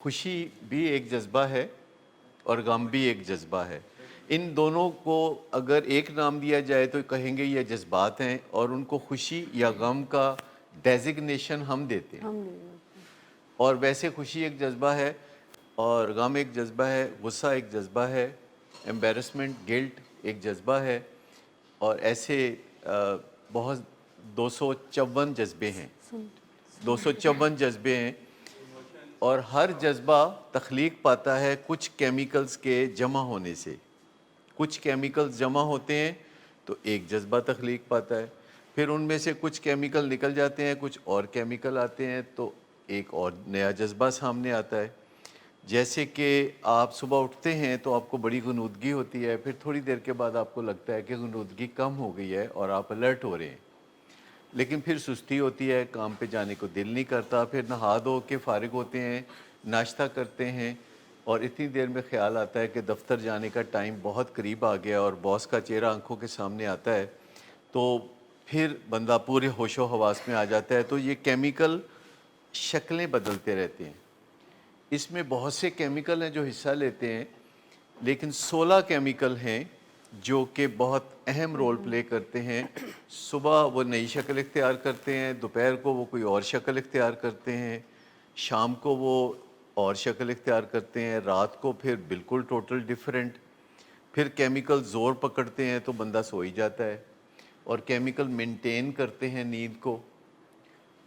खुशी भी एक जज्बा है और गम भी एक जज्बा है। इन दोनों को अगर एक नाम दिया जाए तो कहेंगे ये जज्बात हैं, और उनको खुशी या गम का डेजिग्नेशन हम देते हैं। और वैसे खुशी एक जज्बा है और गम एक जज्बा है, गुस्सा एक जज्बा है, एम्बेरसमेंट, गिल्ट एक जज्बा है, और ऐसे बहुत 254 जज्बे हैं, 254 जज्बे हैं। और हर जज्बा तख्लीक पाता है कुछ केमिकल्स के जमा होने से। कुछ केमिकल्स जमा होते हैं तो एक जज्बा तख्लीक पाता है, फिर उनमें से कुछ केमिकल निकल जाते हैं, कुछ और केमिकल आते हैं तो एक और नया जज्बा सामने आता है। जैसे कि आप सुबह उठते हैं तो आपको बड़ी गुनूदगी होती है, फिर थोड़ी देर के बाद आपको लगता है कि गुनूदगी कम हो गई है और आप अलर्ट हो रहे हैं, लेकिन फिर सुस्ती होती है, काम पे जाने को दिल नहीं करता। फिर नहा धो के फारिग होते हैं, नाश्ता करते हैं और इतनी देर में ख्याल आता है कि दफ्तर जाने का टाइम बहुत करीब आ गया और बॉस का चेहरा आंखों के सामने आता है, तो फिर बंदा पूरे होशो हवास में आ जाता है। तो ये केमिकल शक्लें बदलते रहते हैं। इसमें बहुत से केमिकल हैं जो हिस्सा लेते हैं, लेकिन 16 केमिकल हैं जो कि बहुत अहम रोल प्ले करते हैं। सुबह वो नई शक्ल इख्तियार करते हैं, दोपहर को वो कोई और शक्ल इख्तियार करते हैं, शाम को वो और शक्ल इख्तियार करते हैं, रात को फिर बिल्कुल टोटल डिफरेंट। फिर केमिकल ज़ोर पकड़ते हैं तो बंदा सो ही जाता है, और केमिकल मेंटेन करते हैं नींद को।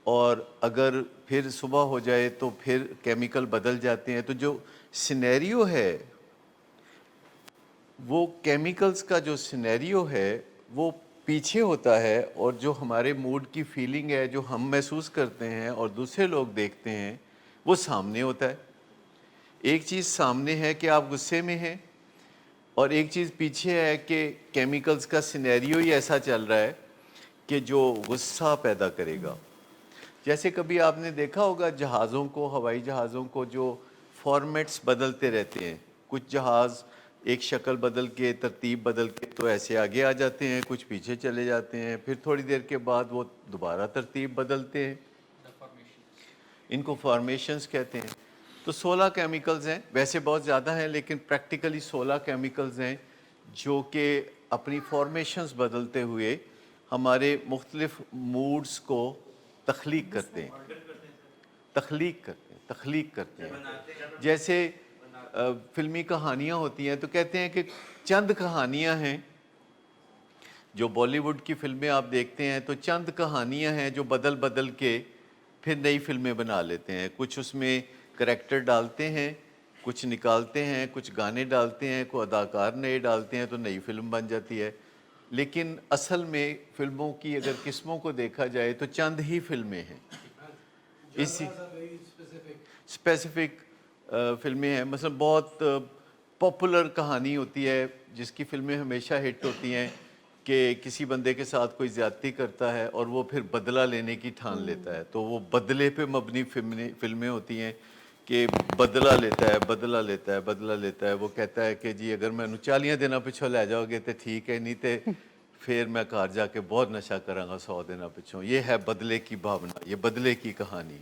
और अगर फिर सुबह हो जाए तो फिर केमिकल बदल जाते हैं। तो जो सिनेरियो है, वो केमिकल्स का जो सिनेरियो है वो पीछे होता है, और जो हमारे मूड की फीलिंग है, जो हम महसूस करते हैं और दूसरे लोग देखते हैं, वो सामने होता है। एक चीज़ सामने है कि आप गुस्से में हैं, और एक चीज़ पीछे है कि केमिकल्स का सिनेरियो ही ऐसा चल रहा है कि जो गुस्सा पैदा करेगा। जैसे कभी आपने देखा होगा जहाज़ों को, हवाई जहाज़ों को, जो फॉर्मेट्स बदलते रहते हैं। कुछ जहाज़ एक शक्ल बदल के, तरतीब बदल के तो ऐसे आगे आ जाते हैं, कुछ पीछे चले जाते हैं, फिर थोड़ी देर के बाद वो दोबारा तरतीब बदलते हैं। इनको फॉर्मेशंस कहते हैं। तो 16 केमिकल्स हैं, वैसे बहुत ज़्यादा हैं लेकिन प्रैक्टिकली 16 केमिकल्स हैं जो कि अपनी फॉर्मेशंस बदलते हुए हमारे मुख्तलिफ मूड्स को तख्लीक करते हैं, तख्लीक करते हैं। जैसे फिल्मी कहानियाँ होती हैं तो कहते हैं कि चंद कहानियाँ हैं, जो बॉलीवुड की फिल्में आप देखते हैं तो चंद कहानियाँ हैं जो बदल बदल के फिर नई फिल्में बना लेते हैं। कुछ उसमें करैक्टर डालते हैं, कुछ निकालते हैं, कुछ गाने डालते हैं, कोई अदाकार नए डालते हैं तो नई फिल्म बन जाती है। लेकिन असल में फ़िल्मों की अगर किस्मों को देखा जाए तो चंद ही फिल्में हैं। इसी स्पेसिफिक फिल्में हैं। मतलब बहुत पॉपुलर कहानी होती है जिसकी फिल्में हमेशा हिट होती हैं कि किसी बंदे के साथ कोई ज़्यादती करता है और वो फिर बदला लेने की ठान लेता है, तो वो बदले पे मबनी फिल्में होती हैं कि बदला लेता है, बदला लेता है, बदला लेता है। वो कहता है कि जी अगर मैनू 40 दिन पिछों लै जाओगे तो ठीक है, नहीं तो फिर मैं घर जाके बहुत नशा करांगा 100 दिन पिछों। ये है बदले की भावना, ये बदले की कहानी।